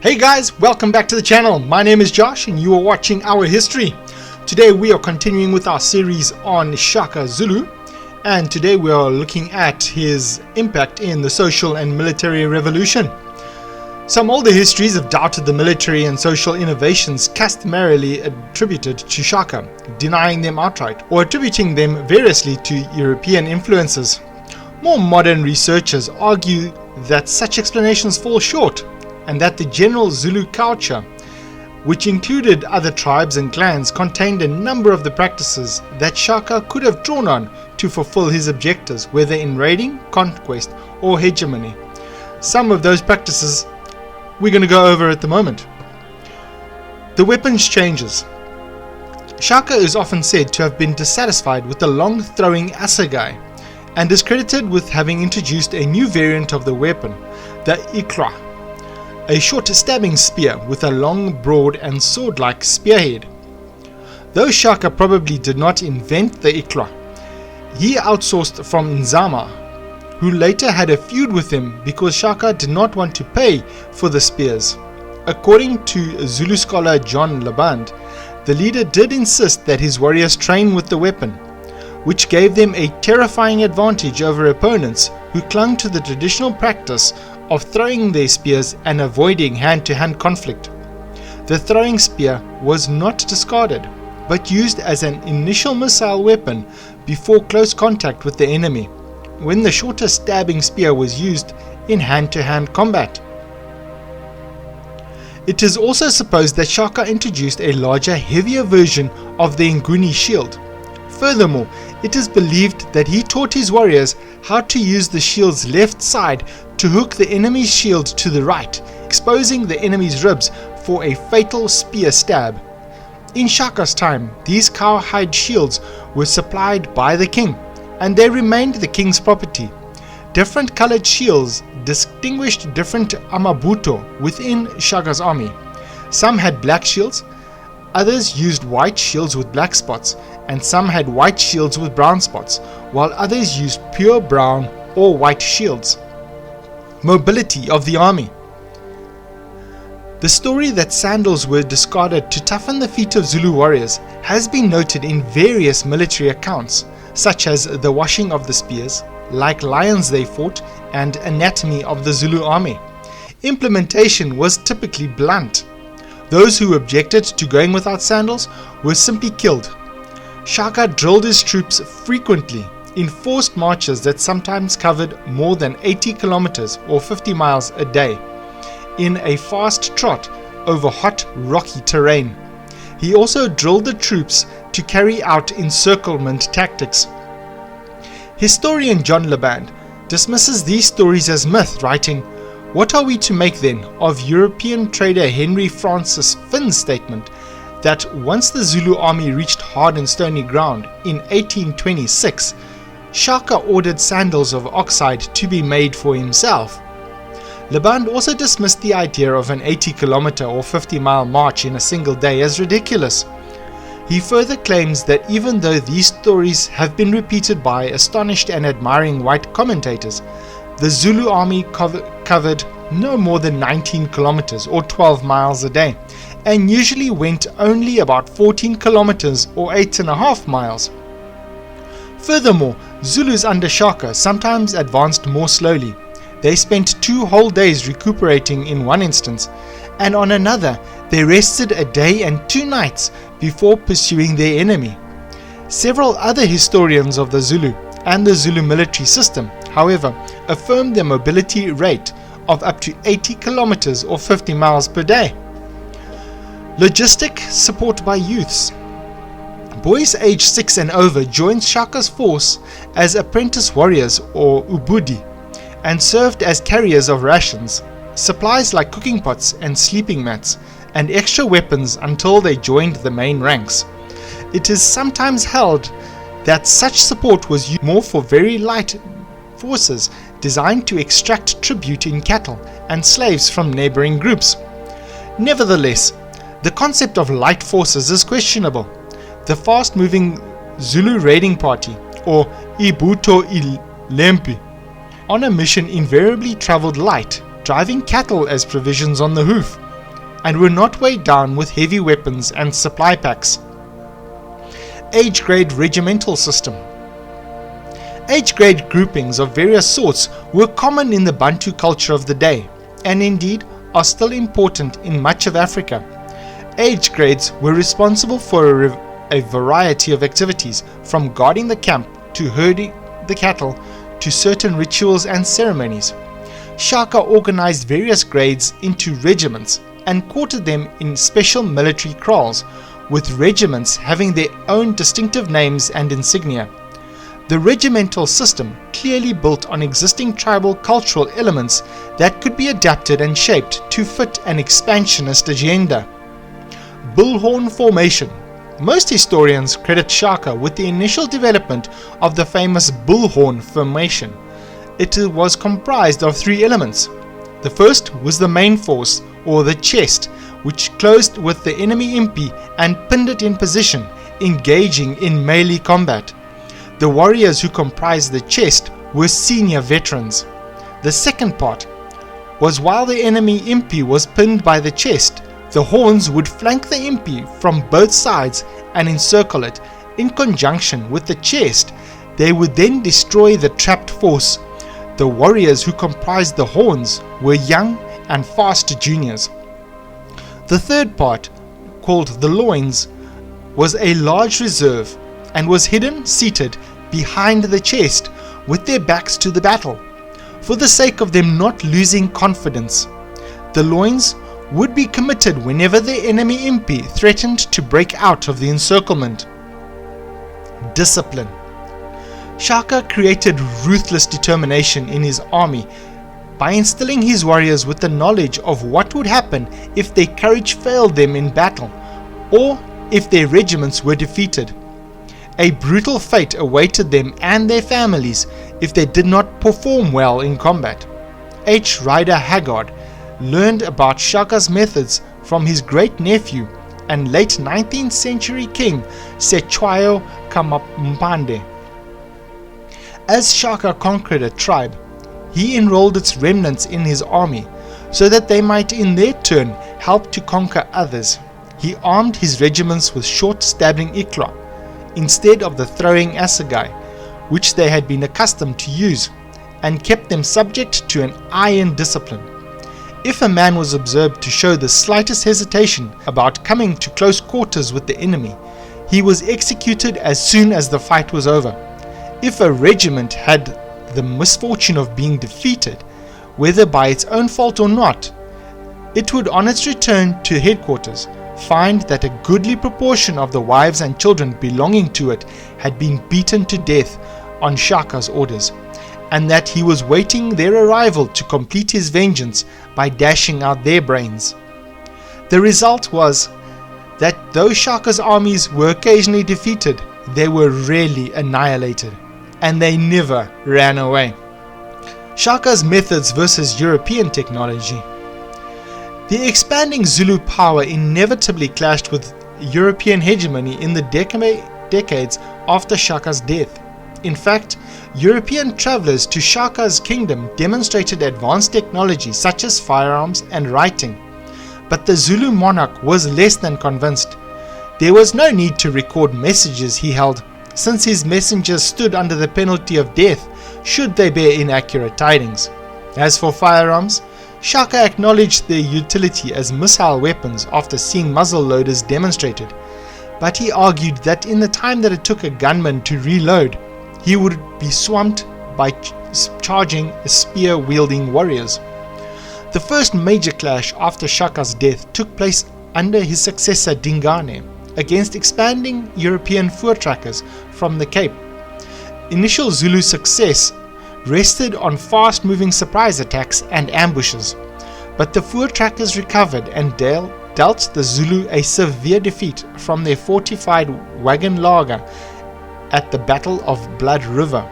Hey guys, welcome back to the channel. My name is Josh and you are watching Our History. Today we are continuing with our series on Shaka Zulu, and today we are looking at his impact in the social and military revolution. Some older histories have doubted the military and social innovations customarily attributed to Shaka, denying them outright or attributing them variously to European influences. More modern researchers argue that such explanations fall short, and that the general Zulu culture, which included other tribes and clans, contained a number of the practices that Shaka could have drawn on to fulfill his objectives, whether in raiding, conquest, or hegemony. Some of those practices we're going to go over at the moment. The weapons changes. Shaka is often said to have been dissatisfied with the long-throwing assegai, and is credited with having introduced a new variant of the weapon, the ikra, a short stabbing spear with a long, broad and sword-like spearhead. Though Shaka probably did not invent the ikra, he outsourced from Nzama, who later had a feud with him because Shaka did not want to pay for the spears. According to Zulu scholar John Laband, the leader did insist that his warriors train with the weapon, which gave them a terrifying advantage over opponents who clung to the traditional practice of throwing their spears and avoiding hand-to-hand conflict. The throwing spear was not discarded, but used as an initial missile weapon before close contact with the enemy, when the shorter stabbing spear was used in hand-to-hand combat. It is also supposed that Shaka introduced a larger, heavier version of the Nguni shield. Furthermore, it is believed that he taught his warriors how to use the shield's left side to hook the enemy's shield to the right, exposing the enemy's ribs for a fatal spear stab. In Shaka's time, these cowhide shields were supplied by the king, and they remained the king's property. Different colored shields distinguished different amabuto within Shaka's army. Some had black shields, others used white shields with black spots, and some had white shields with brown spots, while others used pure brown or white shields. Mobility of the army. The story that sandals were discarded to toughen the feet of Zulu warriors has been noted in various military accounts, such as the washing of the spears, like lions they fought, and anatomy of the Zulu army. Implementation was typically blunt. Those who objected to going without sandals were simply killed. Shaka drilled his troops frequently in forced marches that sometimes covered more than 80 kilometers or 50 miles a day, in a fast trot over hot, rocky terrain. He also drilled the troops to carry out encirclement tactics. Historian John Laband dismisses these stories as myth, writing, "What are we to make then of European trader Henry Francis Finn's statement that once the Zulu army reached hard and stony ground in 1826, Shaka ordered sandals of oxide to be made for himself?" Laband also dismissed the idea of an 80-kilometer or 50-mile march in a single day as ridiculous. He further claims that even though these stories have been repeated by astonished and admiring white commentators, the Zulu army covered no more than 19 kilometers or 12 miles a day, and usually went only about 14 kilometers or 8.5 miles. Furthermore, Zulus under Shaka sometimes advanced more slowly. They spent 2 whole days recuperating in one instance, and on another they rested a day and 2 nights before pursuing their enemy. Several other historians of the Zulu and the Zulu military system, however, affirmed their mobility rate of up to 80 kilometers or 50 miles per day. Logistic support by youths. Boys aged 6 and over joined Shaka's force as apprentice warriors or ubudi, and served as carriers of rations, supplies like cooking pots and sleeping mats, and extra weapons until they joined the main ranks. It is sometimes held that such support was used more for very light forces designed to extract tribute in cattle and slaves from neighboring groups. Nevertheless, the concept of light forces is questionable. The fast-moving Zulu raiding party, or Ibuto Ilempi, on a mission invariably traveled light, driving cattle as provisions on the hoof. and were not weighed down with heavy weapons and supply packs. Age grade regimental system. Age grade groupings of various sorts were common in the Bantu culture of the day, and indeed are still important in much of Africa. Age grades were responsible for a variety of activities, from guarding the camp to herding the cattle to certain rituals and ceremonies. Shaka organized various grades into regiments and quartered them in special military kraals, with regiments having their own distinctive names and insignia. The regimental system clearly built on existing tribal cultural elements that could be adapted and shaped to fit an expansionist agenda. Bullhorn formation. Most historians credit Shaka with the initial development of the famous Bullhorn formation. It was comprised of three elements. The first was the main force, or the chest, which closed with the enemy impi and pinned it in position, engaging in melee combat. The warriors who comprised the chest were senior veterans. The second part was, while the enemy impi was pinned by the chest, the horns would flank the impi from both sides and encircle it. In conjunction with the chest, they would then destroy the trapped force. The warriors who comprised the horns were young and fast juniors. The third part, called the loins, was a large reserve and was hidden seated behind the chest with their backs to the battle, for the sake of them not losing confidence. The loins would be committed whenever the enemy impi threatened to break out of the encirclement. Discipline. Shaka created ruthless determination in his army by instilling his warriors with the knowledge of what would happen if their courage failed them in battle, or if their regiments were defeated. A brutal fate awaited them and their families if they did not perform well in combat. H. Rider Haggard learned about Shaka's methods from his great-nephew and late 19th century king Sechwayo Kamampande. As Shaka conquered a tribe, he enrolled its remnants in his army so that they might in their turn help to conquer others. He armed his regiments with short stabbing ikla instead of the throwing assegai, which they had been accustomed to use, and kept them subject to an iron discipline. If a man was observed to show the slightest hesitation about coming to close quarters with the enemy, he was executed as soon as the fight was over. If a regiment had the misfortune of being defeated, whether by its own fault or not, it would on its return to headquarters find that a goodly proportion of the wives and children belonging to it had been beaten to death on Shaka's orders, and that he was waiting their arrival to complete his vengeance by dashing out their brains. The result was that though Shaka's armies were occasionally defeated, they were rarely annihilated, and they never ran away. Shaka's methods versus European technology. The expanding Zulu power inevitably clashed with European hegemony in the decades after Shaka's death. In fact, European travelers to Shaka's kingdom demonstrated advanced technology such as firearms and writing, but the Zulu monarch was less than convinced. There was no need to record messages he held, since his messengers stood under the penalty of death should they bear inaccurate tidings. As for firearms, Shaka acknowledged their utility as missile weapons after seeing muzzle loaders demonstrated, but he argued that in the time that it took a gunman to reload, he would be swamped by charging spear-wielding warriors. The first major clash after Shaka's death took place under his successor Dingane against expanding European voortrekkers from the Cape. Initial Zulu success rested on fast-moving surprise attacks and ambushes, but the voortrekkers recovered and dealt the Zulu a severe defeat from their fortified wagon laager at the Battle of Blood River.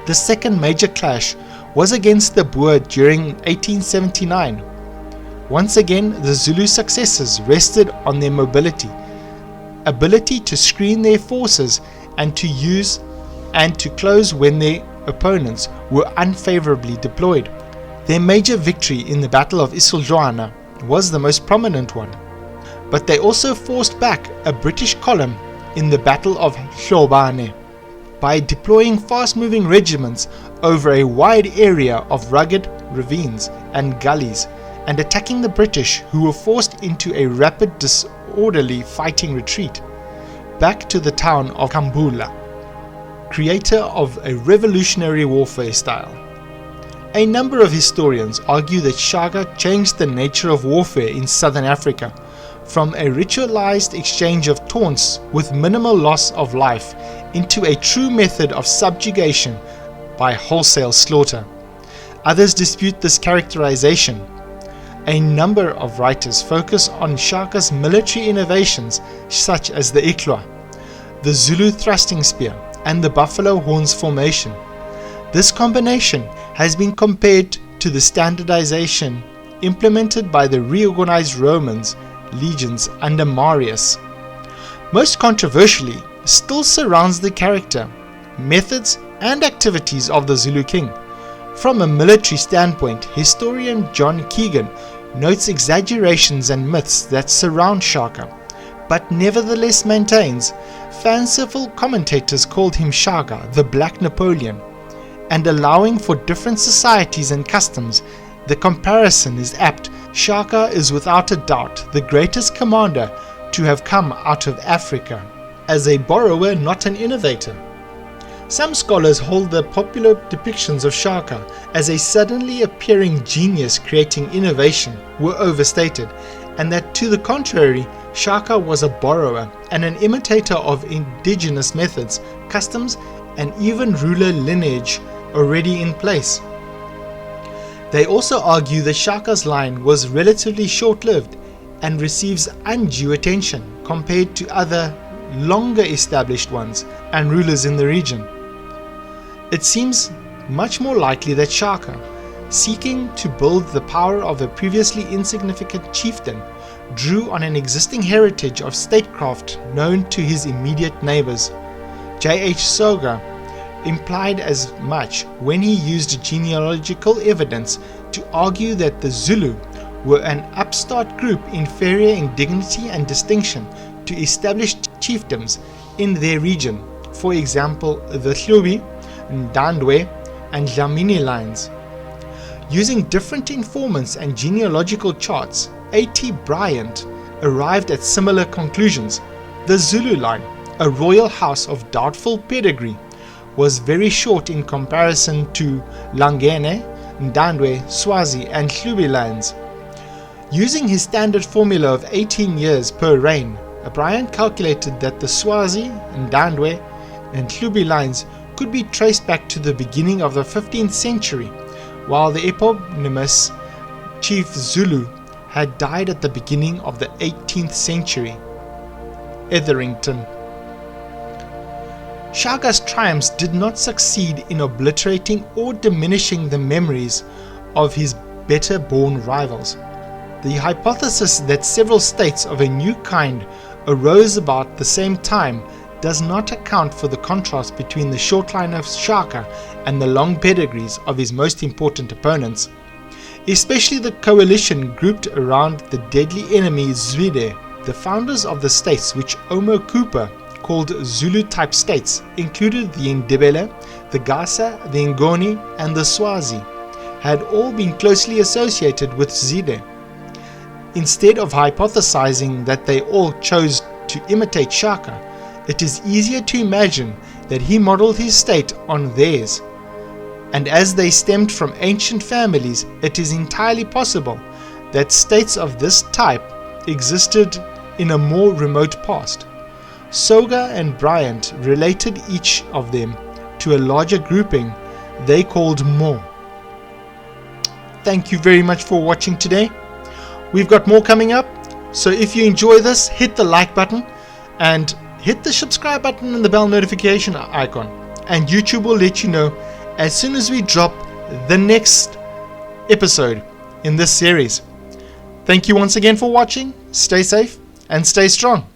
The second major clash was against the Boer during 1879. Once again, the Zulu successes rested on their mobility, ability to screen their forces and to use and to close when their opponents were unfavorably deployed. Their major victory in the Battle of Isiljoana was the most prominent one. But they also forced back a British column in the Battle of Hlobane by deploying fast-moving regiments over a wide area of rugged ravines and gullies and attacking the British, who were forced into a rapid disorderly fighting retreat back to the town of Kambula, creator of a revolutionary warfare style. A number of historians argue that Shaka changed the nature of warfare in southern Africa from a ritualized exchange of taunts with minimal loss of life into a true method of subjugation by wholesale slaughter. Others dispute this characterization. A number of writers focus on Shaka's military innovations such as the Iklwa, the Zulu thrusting spear, and the buffalo horns formation. This combination has been compared to the standardization implemented by the reorganized Romans legions under Marius. Most controversially, still surrounds the character, methods, and activities of the Zulu king. From a military standpoint, historian John Keegan notes exaggerations and myths that surround Shaka, but nevertheless maintains fanciful commentators called him Shaka, the Black Napoleon, and allowing for different societies and customs, the comparison is apt. Shaka is without a doubt the greatest commander to have come out of Africa, as a borrower, not an innovator. Some scholars hold the popular depictions of Shaka as a suddenly appearing genius creating innovation were overstated, and that to the contrary, Shaka was a borrower and an imitator of indigenous methods, customs, and even ruler lineage already in place. They also argue that Shaka's line was relatively short-lived and receives undue attention compared to other longer established ones and rulers in the region. It seems much more likely that Shaka, seeking to build the power of a previously insignificant chieftain, drew on an existing heritage of statecraft known to his immediate neighbors. J.H. Soga implied as much when he used genealogical evidence to argue that the Zulu were an upstart group inferior in dignity and distinction to established chiefdoms in their region, for example the Hlubi, Ndandwe, and Dlamini lines. Using different informants and genealogical charts, A.T. Bryant arrived at similar conclusions. The Zulu line, a royal house of doubtful pedigree, was very short in comparison to Langene, Ndandwe, Swazi, and Hlubi lands. Using his standard formula of 18 years per reign, Bryant calculated that the Swazi, Ndandwe, and Hlubi lines could be traced back to the beginning of the 15th century, while the eponymous chief Zulu had died at the beginning of the 18th century. Etherington. Shaka's triumphs did not succeed in obliterating or diminishing the memories of his better-born rivals. The hypothesis that several states of a new kind arose about the same time does not account for the contrast between the short line of Shaka and the long pedigrees of his most important opponents, especially the coalition grouped around the deadly enemy Zwide. The founders of the states which Omo Cooper called Zulu-type states included the Ndebele, the Gasa, the Ngoni, and the Swazi, had all been closely associated with Zwide. Instead of hypothesizing that they all chose to imitate Shaka, it is easier to imagine that he modeled his state on theirs. And as they stemmed from ancient families, it is entirely possible that states of this type existed in a more remote past. Soga and Bryant related each of them to a larger grouping they called Mo. Thank you very much for watching today. We've got more coming up, so if you enjoy this, hit the like button and hit the subscribe button and the bell notification icon, and YouTube will let you know as soon as we drop the next episode in this series. Thank you once again for watching. Stay safe and stay strong.